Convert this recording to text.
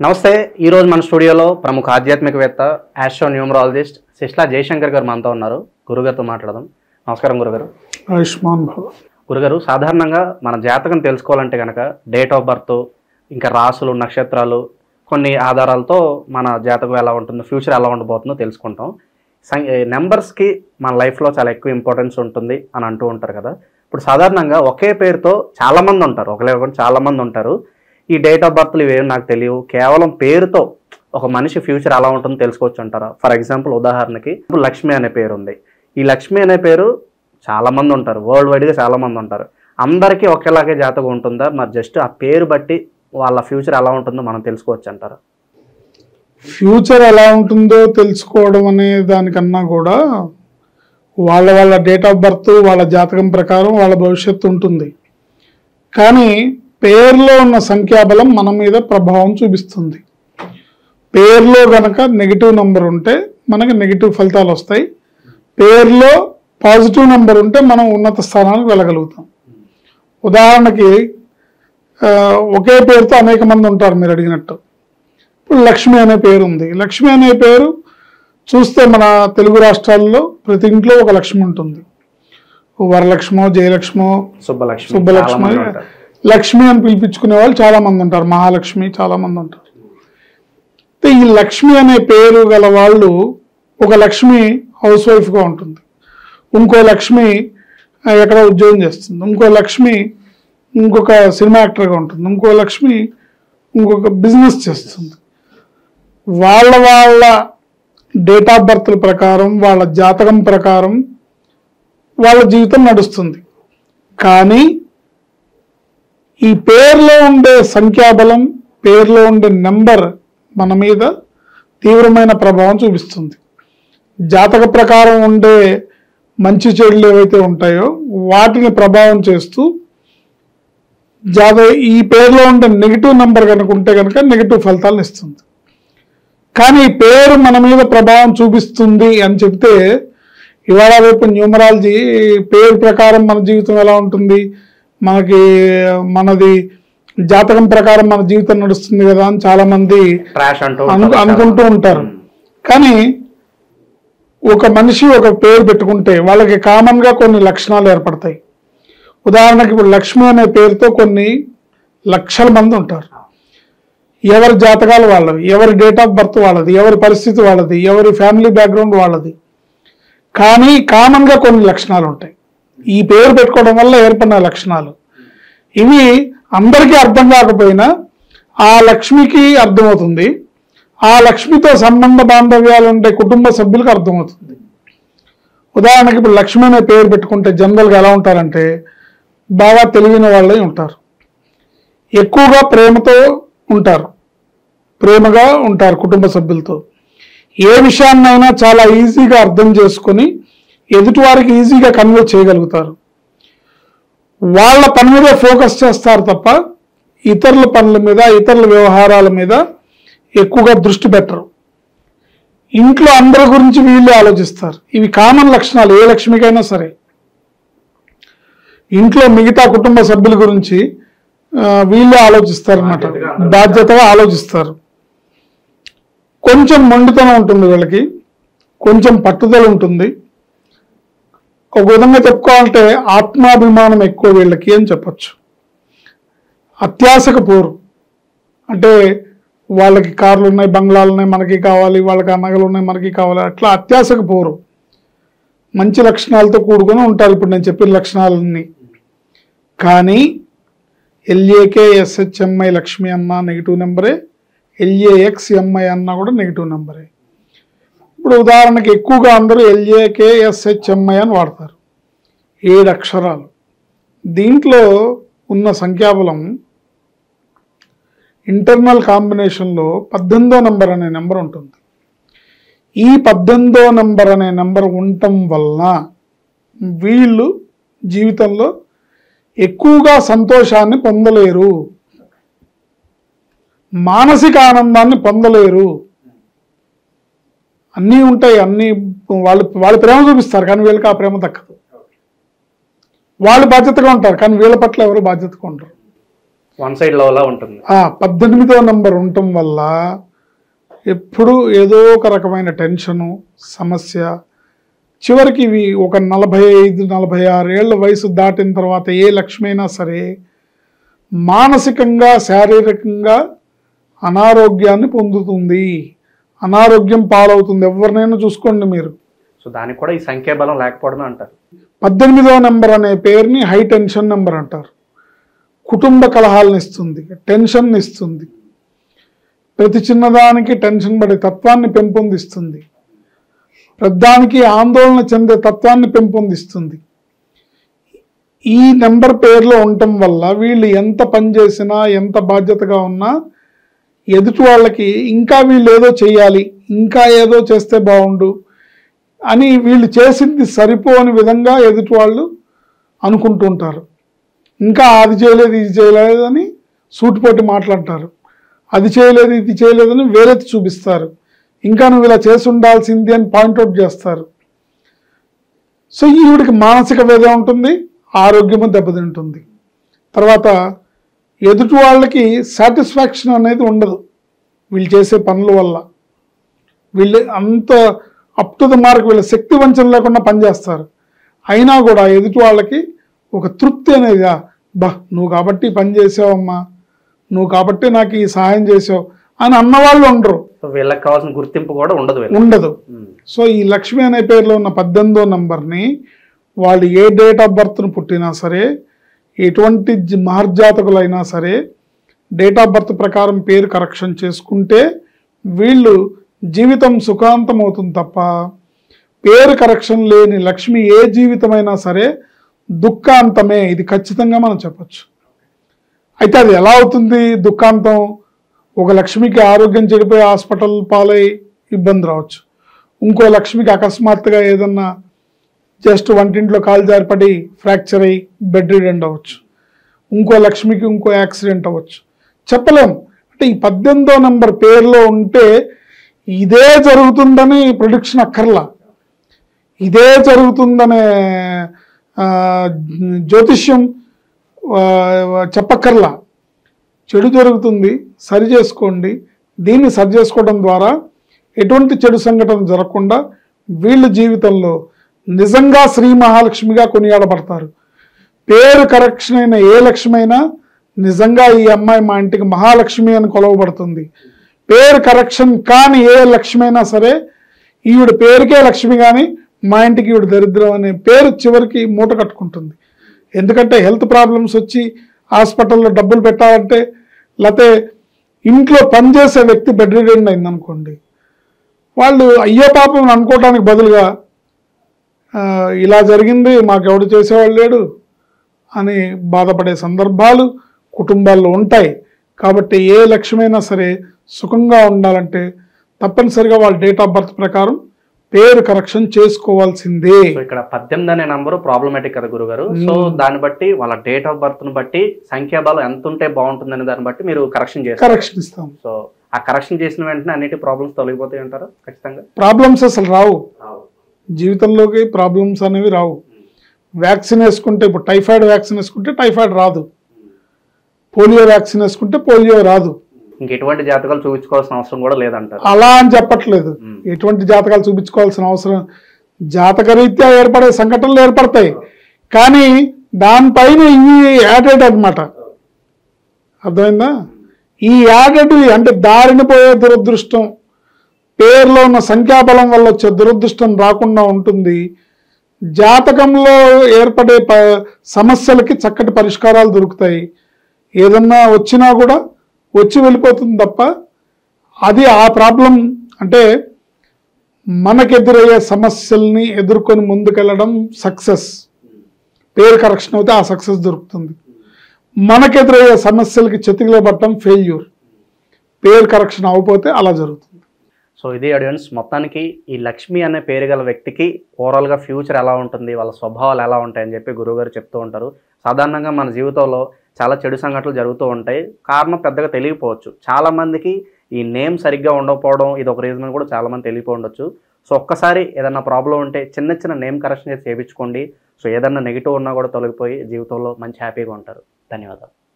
నమస్తే. ఈరోజు మన స్టూడియోలో ప్రముఖ ఆధ్యాత్మికవేత్త ఆస్ట్రో న్యూమరాలజిస్ట్ శిష్లా జయశంకర్ గారు మనతో ఉన్నారు. గురుగారితో మాట్లాడదాం. నమస్కారం గురుగారు. ఆయుష్మాన్ భవ. గురుగారు, సాధారణంగా మన జాతకం తెలుసుకోవాలంటే కనుక డేట్ ఆఫ్ బర్త్, ఇంకా రాసులు, నక్షత్రాలు, కొన్ని ఆధారాలతో మన జాతకం ఎలా ఉంటుందో, ఫ్యూచర్ ఎలా ఉండబోతుందో తెలుసుకుంటాం. నెంబర్స్కి మన లైఫ్లో చాలా ఎక్కువ ఇంపార్టెన్స్ ఉంటుంది అని అంటూ ఉంటారు కదా. ఇప్పుడు సాధారణంగా ఒకే పేరుతో చాలామంది ఉంటారు, ఒకలే చాలామంది ఉంటారు. ఈ డేట్ ఆఫ్ బర్త్లు ఇవేమి నాకు తెలియవు, కేవలం పేరుతో ఒక మనిషి ఫ్యూచర్ ఎలా ఉంటుందో తెలుసుకోవచ్చు అంటారా? ఫర్ ఎగ్జాంపుల్, ఉదాహరణకి ఇప్పుడు లక్ష్మి అనే పేరు ఉంది. ఈ లక్ష్మి అనే పేరు చాలామంది ఉంటారు, వరల్డ్ వైడ్గా చాలామంది ఉంటారు. అందరికీ ఒకేలాగే జాతకం ఉంటుందా? మరి జస్ట్ ఆ పేరు బట్టి వాళ్ళ ఫ్యూచర్ ఎలా ఉంటుందో మనం తెలుసుకోవచ్చు అంటారా? ఫ్యూచర్ ఎలా ఉంటుందో తెలుసుకోవడం అనే దానికన్నా కూడా వాళ్ళ డేట్ ఆఫ్ బర్త్, వాళ్ళ జాతకం ప్రకారం వాళ్ళ భవిష్యత్తు ఉంటుంది. కానీ పేరులో ఉన్న సంఖ్యాబలం మన మీద ప్రభావం చూపిస్తుంది. పేరులో గనక నెగిటివ్ నెంబర్ ఉంటే మనకి నెగిటివ్ ఫలితాలు వస్తాయి. పేరులో పాజిటివ్ నెంబర్ ఉంటే మనం ఉన్నత స్థానానికి వెళ్ళగలుగుతాం. ఉదాహరణకి ఒకే పేరుతో అనేక మంది ఉంటారు మీరు అడిగినట్టు. ఇప్పుడు లక్ష్మి అనే పేరు ఉంది. లక్ష్మి అనే పేరు చూస్తే మన తెలుగు రాష్ట్రాల్లో ప్రతి ఇంట్లో ఒక లక్ష్మి ఉంటుంది. వరలక్ష్మో, జయలక్ష్మో, సుబ్బలక్ష్మి, లక్ష్మి అని పిలిపించుకునే వాళ్ళు చాలా మంది ఉంటారు. మహాలక్ష్మి చాలా మంది ఉంటారు. ఈ లక్ష్మి అనే పేరు గల వాళ్ళు, ఒక లక్ష్మి హౌస్ వైఫ్గా ఉంటుంది, ఇంకో లక్ష్మి ఎక్కడ ఉద్యోగం చేస్తుంది, ఇంకో లక్ష్మి ఇంకొక సినిమా యాక్టర్గా ఉంటుంది, ఇంకో లక్ష్మి ఇంకొక బిజినెస్ చేస్తుంది. వాళ్ళ డేట్ ఆఫ్ బర్త్ల ప్రకారం, వాళ్ళ జాతకం ప్రకారం వాళ్ళ జీవితం నడుస్తుంది. కానీ ఈ పేరులో ఉండే సంఖ్యాబలం, పేరులో ఉండే నెంబర్ మన మీద తీవ్రమైన ప్రభావం చూపిస్తుంది. జాతక ప్రకారం ఉండే మంచి చెడులు ఏవైతే ఉంటాయో వాటిని ప్రభావం చేస్తూ ఈ పేరులో ఉండే నెగిటివ్ నెంబర్ కనుక ఉంటే కనుక నెగిటివ్ ఫలితాలను ఇస్తుంది. కానీ ఈ పేరు మన మీద ప్రభావం చూపిస్తుంది అని చెప్తే, ఇవాళ రేపు న్యూమరాలజీ పేరు ప్రకారం మన జీవితం ఎలా ఉంటుంది, మనది జాతకం ప్రకారం మన జీవితం నడుస్తుంది కదా అని చాలా మంది అనుకుంటూ ఉంటారు. కానీ ఒక మనిషి ఒక పేరు పెట్టుకుంటే వాళ్ళకి కామన్ గా కొన్ని లక్షణాలు ఏర్పడతాయి. ఉదాహరణకి ఇప్పుడు లక్ష్మి అనే పేరుతో కొన్ని లక్షల మంది ఉంటారు. ఎవరి జాతకాలు వాళ్ళవి, ఎవరి డేట్ ఆఫ్ బర్త్ వాళ్ళది, ఎవరి పరిస్థితి వాళ్ళది, ఎవరి ఫ్యామిలీ బ్యాక్గ్రౌండ్ వాళ్ళది. కానీ కామన్ గా కొన్ని లక్షణాలు ఉంటాయి. ఈ పేరు పెట్టుకోవడం వల్ల ఏర్పడిన లక్షణాలు ఇవి అందరికీ అర్థం కాకపోయినా ఆ లక్ష్మికి అర్థమవుతుంది, ఆ లక్ష్మితో సంబంధ బాంధవ్యాలు ఉండే కుటుంబ సభ్యులకు అర్థమవుతుంది. ఉదాహరణకి ఇప్పుడు లక్ష్మి అనే పేరు పెట్టుకుంటే జనరల్గా ఎలా ఉంటారంటే, బాగా తెలివిన వాళ్ళే ఉంటారు, ఎక్కువగా ప్రేమగా ఉంటారు కుటుంబ సభ్యులతో. ఏ విషయాన్నైనా చాలా ఈజీగా అర్థం చేసుకొని ఎదుటివారికి ఈజీగా కన్వే చేయగలుగుతారు. వాళ్ళ పని మీద ఫోకస్ చేస్తారు తప్ప ఇతరుల పనుల మీద, ఇతరుల వ్యవహారాల మీద ఎక్కువగా దృష్టి పెట్టరు. ఇంట్లో అందరి గురించి వీళ్ళే ఆలోచిస్తారు. ఇవి కామన్ లక్షణాలు ఏ లక్ష్మికైనా సరే. ఇంట్లో మిగతా కుటుంబ సభ్యుల గురించి వీళ్ళే ఆలోచిస్తారు అన్నమాట, బాధ్యతగా ఆలోచిస్తారు. కొంచెం మొండితనం ఉంటుంది వీళ్ళకి, కొంచెం పట్టుదల ఉంటుంది. ఒక విధంగా చెప్పుకోవాలంటే ఆత్మాభిమానం ఎక్కువ వీళ్ళకి అని చెప్పచ్చు. అత్యాశకు పోరు. అంటే వాళ్ళకి కార్లు ఉన్నాయి, బంగ్లాలు ఉన్నాయి, మనకి కావాలి, వాళ్ళకి నగలు ఉన్నాయి, మనకి కావాలి, అట్లా అత్యాశకు పోరు. మంచి లక్షణాలతో కూడుకొని ఉంటారు ఇప్పుడు నేను చెప్పిన లక్షణాలన్నీ. కానీ LAKSHMI లక్ష్మి అన్న నెగిటివ్ నెంబరే, LAXMI అన్నా కూడా నెగిటివ్ నెంబరే. ఇప్పుడు ఉదాహరణకి ఎక్కువగా అందరూ LAKSHMI అని వాడతారు, 7 అక్షరాలు. దీంట్లో ఉన్న సంఖ్యాబలం ఇంటర్నల్ కాంబినేషన్లో 18వ నెంబర్ అనే నెంబర్ ఉంటుంది. ఈ 18వ నెంబర్ అనే నెంబర్ ఉండటం వలన వీళ్ళు జీవితంలో ఎక్కువగా సంతోషాన్ని పొందలేరు, మానసిక ఆనందాన్ని పొందలేరు. అన్నీ ఉంటాయి, అన్నీ వాళ్ళు ప్రేమ చూపిస్తారు, కానీ వీళ్ళకి ఆ ప్రేమ దక్కదు. వాళ్ళు బాధ్యతగా ఉంటారు, కానీ వీళ్ళ పట్ల ఎవరు బాధ్యతగా ఉంటారు. వన్ సైడ్ లోలా ఉంటుంది. 18వ నెంబర్ ఉండటం వల్ల ఎప్పుడు ఏదో ఒక రకమైన టెన్షను, సమస్య, చివరికి ఇవి ఒక 45-46 ఏళ్ల వయసు దాటిన తర్వాత ఏ లక్ష్మి అయినా సరే మానసికంగా, శారీరకంగా అనారోగ్యాన్ని పొందుతుంది, అనారోగ్యం పాలవుతుంది. ఎవరినైనా చూసుకోండి మీరు. సో దానికి కూడా ఈ సంఖ్యాబలం లేకపోవడం అంటారు. 18వ నెంబర్ అనే పేరుని హై టెన్షన్ నెంబర్ అంటారు. కుటుంబ కలహాలను ఇస్తుంది, టెన్షన్ ఇస్తుంది, ప్రతి చిన్నదానికి టెన్షన్ పడే తత్వాన్ని పెంపొందిస్తుంది, ప్రతిదానికి ఆందోళన చెందే తత్వాన్ని పెంపొందిస్తుంది. ఈ నెంబర్ పేరులో ఉండటం వల్ల వీళ్ళు ఎంత పని చేసినా, ఎంత బాధ్యతగా ఉన్నా ఎదుటి వాళ్ళకి ఇంకా వీళ్ళు ఏదో చేయాలి, ఇంకా ఏదో చేస్తే బాగుండు అని వీళ్ళు చేసింది సరిపోని విధంగా ఎదుటి వాళ్ళు అనుకుంటుంటారు. ఇంకా అది చేయలేదు, ఇది చేయలేదు అని సూటిపోటి మాట్లాడతారు. అది చేయలేదు, ఇది చేయలేదని వేరెత్తి చూపిస్తారు. ఇంకా నువ్వు ఇలా చేసి ఉండాల్సింది అని పాయింట్అవుట్ చేస్తారు. సో ఈవిడికి మానసిక వేదన ఉంటుంది, ఆరోగ్యము దెబ్బతింటుంది. తర్వాత ఎదుటి వాళ్ళకి సాటిస్ఫాక్షన్ అనేది ఉండదు వీళ్ళు చేసే పనుల వల్ల. వీళ్ళు అంత అప్ టు ద మార్క్, వీళ్ళ శక్తి వంచన లేకుండా పనిచేస్తారు. అయినా కూడా ఎదుటి వాళ్ళకి ఒక తృప్తి అనేది, నువ్వు కాబట్టి పని చేసావమ్మా, నువ్వు కాబట్టి నాకు ఈ సహాయం చేసావు అని అన్నవాళ్ళు ఉండరు. వీళ్ళకి కావాల్సిన గుర్తింపు కూడా ఉండదు. సో ఈ లక్ష్మి అనే పేరులో ఉన్న 18వ నంబర్ని వాళ్ళు ఏ డేట్ ఆఫ్ బర్త్ను పుట్టినా సరే, ఎటువంటి మహర్జాతకులైనా సరే డేట్ ఆఫ్ బర్త్ ప్రకారం పేరు కరెక్షన్ చేసుకుంటే వీళ్ళు జీవితం సుఖాంతం అవుతుంది తప్ప పేరు కరెక్షన్ లేని లక్ష్మి ఏ జీవితమైనా సరే దుఃఖాంతమే. ఇది ఖచ్చితంగా మనం చెప్పచ్చు. అయితే అది ఎలా అవుతుంది దుఃఖాంతం? ఒక లక్ష్మికి ఆరోగ్యం చెడిపోయి హాస్పిటల్ పాలై ఇబ్బంది రావచ్చు. ఇంకో లక్ష్మికి అకస్మాత్తుగా ఏదన్నా జస్ట్ వంటింట్లో కాలు జారిపడి ఫ్రాక్చర్ అయ్యి బెడ్ రిడెంట్ అవ్వచ్చు. ఇంకో లక్ష్మికి ఇంకో యాక్సిడెంట్ అవ్వచ్చు. చెప్పలేం. అంటే ఈ 18వ నెంబర్ పేరులో ఉంటే ఇదే జరుగుతుందని ప్రిడిక్షన్ అక్కర్లా, ఇదే జరుగుతుందనే జ్యోతిష్యం చెప్పక్కర్లా. చెడు జరుగుతుంది, సరి చేసుకోండి. దీన్ని సరి చేసుకోవడం ద్వారా ఎటువంటి చెడు సంఘటన జరగకుండా వీళ్ళ జీవితంలో నిజంగా శ్రీ మహాలక్ష్మిగా కొనియాడబడతారు. పేరు కరెక్షన్ అయిన ఏ లక్ష్మి అయినా నిజంగా ఈ అమ్మాయి మా ఇంటికి మహాలక్ష్మి అని కొలవబడుతుంది. పేరు కరెక్షన్ కాని ఏ లక్ష్మి అయినా సరే ఈవిడ పేరుకే లక్ష్మి కానీ మా ఇంటికి ఈవిడ దరిద్రం అనే పేరు చివరికి మూట కట్టుకుంటుంది. ఎందుకంటే హెల్త్ ప్రాబ్లమ్స్ వచ్చి హాస్పిటల్లో డబ్బులు పెట్టాలంటే, లేకపోతే ఇంట్లో పనిచేసే వ్యక్తి బెడ్ రిడెంట్ అయిందనుకోండి, వాళ్ళు అయ్యో పాపం అనుకోవడానికి బదులుగా ఇలా జరిగింది, మాకెవడు చేసేవాళ్ళు లేడు అని బాధపడే సందర్భాలు కుటుంబాల్లో ఉంటాయి. కాబట్టి ఏ లక్ష్యమైనా సరే సుఖంగా ఉండాలంటే తప్పనిసరిగా వాళ్ళ డేట్ ఆఫ్ బర్త్ ప్రకారం పేరు కరెక్షన్ చేసుకోవాల్సిందే. ఇక్కడ 18 అనే నంబరు ప్రాబ్లమాటిక్ కదా గురుగారు. సో దాన్ని బట్టి వాళ్ళ డేట్ ఆఫ్ బర్త్ ను బట్టి సంఖ్యాబలం ఎంత ఉంటే బాగుంటుంది అనే దాన్ని బట్టి మీరు కరెక్షన్ ఇస్తాం. సో ఆ కరెక్షన్ చేసిన వెంటనే అన్నిటి ప్రాబ్లమ్స్ తొలగిపోతాయి అంటారు. ఖచ్చితంగా ప్రాబ్లమ్స్ అసలు రావు జీవితంలోకి, ప్రాబ్లమ్స్ అనేవి రావు. వ్యాక్సిన్ వేసుకుంటే, ఇప్పుడు టైఫాయిడ్ వ్యాక్సిన్ వేసుకుంటే టైఫాయిడ్ రాదు, పోలియో వ్యాక్సిన్ వేసుకుంటే పోలియో రాదు. ఇంకెటువంటి జాతకాలు చూపించుకోవాల్సిన అవసరం కూడా లేదంటారు. అలా అని చెప్పట్లేదు. ఎటువంటి జాతకాలు చూపించుకోవాల్సిన అవసరం, జాతకరీత్యా ఏర్పడే సంఘటనలు ఏర్పడతాయి, కానీ దానిపైన ఇవి యాడెడ్ అనమాట. అర్థమైందా? ఈ యాడెడ్ అంటే దారిని పోయే దురదృష్టం, పేరులో ఉన్న సంఖ్యాబలం వల్ల వచ్చే దురదృష్టం రాకుండా ఉంటుంది. జాతకంలో ఏర్పడే సమస్యలకి చక్కటి పరిష్కారాలు దొరుకుతాయి. ఏదన్నా వచ్చినా కూడా వచ్చి వెళ్ళిపోతుంది తప్ప అది ఆ ప్రాబ్లం అంటే మనకెదురయ్యే సమస్యల్ని ఎదుర్కొని ముందుకెళ్ళడం సక్సెస్. పేరు కరెక్షన్ అయితే ఆ సక్సెస్ దొరుకుతుంది. మనకెదురయ్యే సమస్యలకి చెతికిలో పట్టడం ఫెయిల్యూర్. పేరు కరెక్షన్ అవ్వకపోతే అలా జరుగుతుంది. సో ఇది ఆడియన్స్, మొత్తానికి ఈ లక్ష్మి అనే పేరు గల వ్యక్తికి ఓవరాల్గా ఫ్యూచర్ ఎలా ఉంటుంది, వాళ్ళ స్వభావాలు ఎలా ఉంటాయని చెప్పి గురువుగారు చెప్తూ ఉంటారు. సాధారణంగా మన జీవితంలో చాలా చెడు సంఘటనలు జరుగుతూ ఉంటాయి. కారణం పెద్దగా తెలియకపోవచ్చు. చాలామందికి ఈ నేమ్ సరిగ్గా ఉండకపోవడం ఇది ఒక రీజన్ కూడా చాలామంది తెలియకపోవచ్చు. సో ఒక్కసారి ఏదన్నా ప్రాబ్లం ఉంటే చిన్న చిన్న నేమ్ కరెక్షన్ చేసి చేయించుకోండి. సో ఏదన్నా నెగిటివ్ ఉన్నా కూడా తొలగిపోయి జీవితంలో మంచి హ్యాపీగా ఉంటారు. ధన్యవాదాలు.